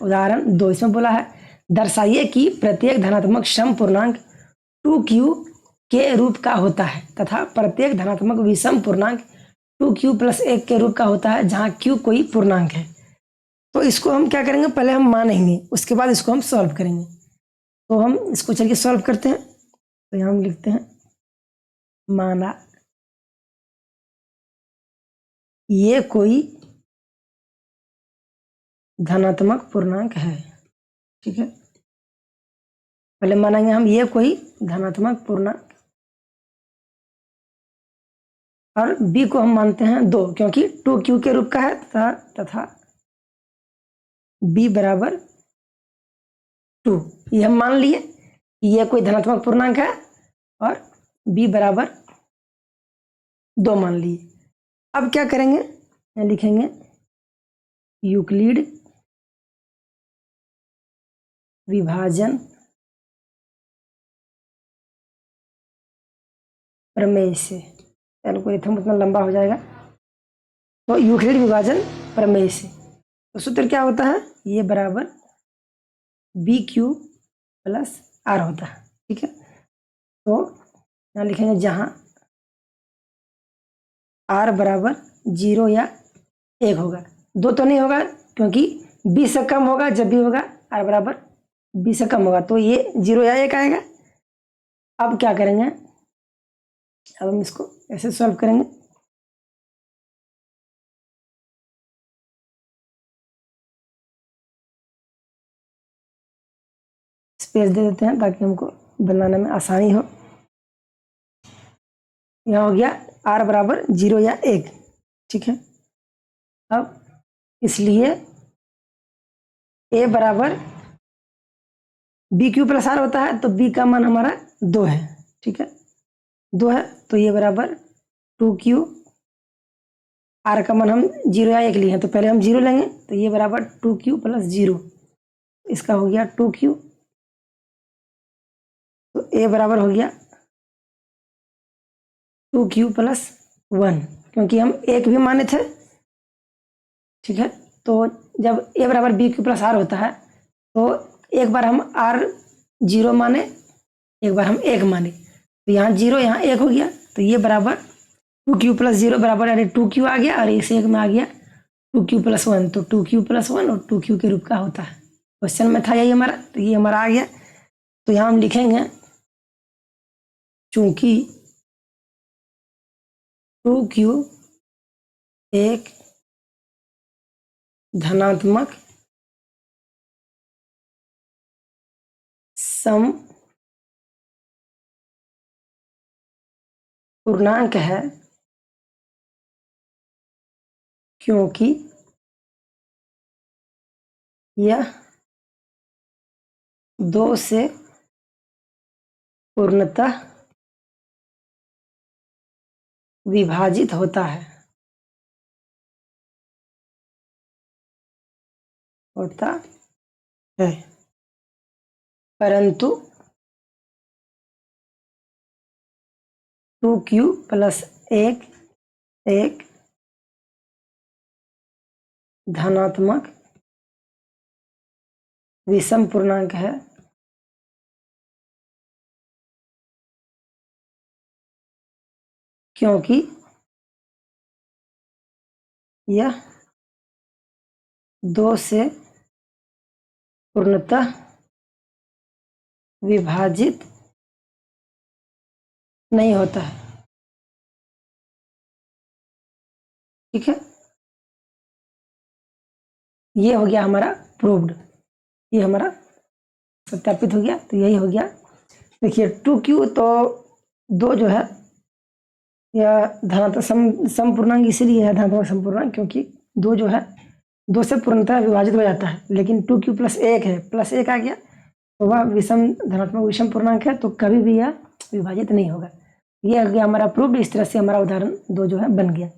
उदाहरण 2 इसमें बोला है दर्शाइए कि प्रत्येक धनात्मक सम पूर्णांक 2q के रूप का होता है तथा प्रत्येक धनात्मक विषम पूर्णांक 2q प्लस 1 के रूप का होता है जहां q कोई पूर्णांक है। तो इसको हम क्या करेंगे, पहले हम मानेंगे, उसके बाद इसको हम सॉल्व करेंगे। तो हम इसको चलिए सॉल्व करते हैं। तो यहाँ हम लिखते हैं माना ये कोई धनात्मक पूर्णांक है। ठीक है, पहले मानेंगे हम ये कोई धनात्मक पूर्णांक, और b को हम मानते हैं 2 क्योंकि 2q के रूप का है तथा b बराबर 2। ये हम मान लिए कि ये कोई धनात्मक पूर्णांक है और b बराबर 2 मान लिए। अब क्या करेंगे, यहाँ लिखेंगे यूक्लिड विभाजन प्रमेय से, एल्गोरिथम उतना लंबा हो जाएगा। तो यूक्लिड विभाजन प्रमेय से तो सूत्र क्या होता है, ये बराबर BQ प्लस R होता है। ठीक है, तो यहाँ लिखेंगे जहां R बराबर 0 या 1 होगा, 2 तो नहीं होगा क्योंकि B से कम होगा, जब भी होगा R बराबर B से कम होगा तो ये 0 या 1 आएगा। अब क्या करेंगे, अब हम इसको ऐसे सॉल्व करेंगे। स्पेस दे देते हैं ताकि हमको बनाने में आसानी हो। यहाँ हो गया R बराबर 0 या 1। ठीक है, अब इसलिए A बराबर BQ प्लस R होता है तो B का मान हमारा 2 है। ठीक है, 2 है तो ये बराबर 2Q, R का मान हम 0 या 1 लिए हैं तो पहले हम 0 लेंगे तो ये बराबर 2Q प्लस 0, इसका हो गया 2Q। तो A बराबर हो गया 2Q प्लस 1 क्योंकि हम 1 भी माने थे। ठीक है, तो जब A बराबर BQ प्लस R होता है तो एक बार हम R 0 माने, एक बार हम 1 माने, तो यहाँ 0 यहाँ 1 हो गया तो ये बराबर 2Q प्लस 0 बराबर यानी 2Q आ गया और इस 1 में आ गया 2Q प्लस 1, तो 2Q प्लस 1 और 2Q के रूप का होता है। क्वेश्चन में था यही हमारा, तो ये हमारा आ गया। तो यहाँ हम लिखेंगे चूंकि 2Q एक धनात्मक सम पूर्णांक है क्योंकि यह 2 से पूर्णतः विभाजित होता है परंतु 2Q प्लस 1 एक धनात्मक विषम पूर्णांक है क्योंकि यह 2 से पूर्णतः विभाजित नहीं होता है। ठीक है, ये हो गया हमारा प्रूव्ड, ये हमारा सत्यापित हो गया। तो यही हो गया, देखिए 2Q तो 2 जो है यह धनात्मक सम पूर्णांक इसीलिए है धनात्मक सम पूर्णांक क्योंकि 2 जो है 2 से पूर्णतः विभाजित हो जाता है, लेकिन 2Q प्लस 1 है, प्लस 1 आ गया तो वह धनात्मक विषम पूर्णांक है तो कभी भी यह विभाजित नहीं होगा। यह हो गया हमारा प्रूव्ड। इस तरह से हमारा उदाहरण 2 जो है बन गया।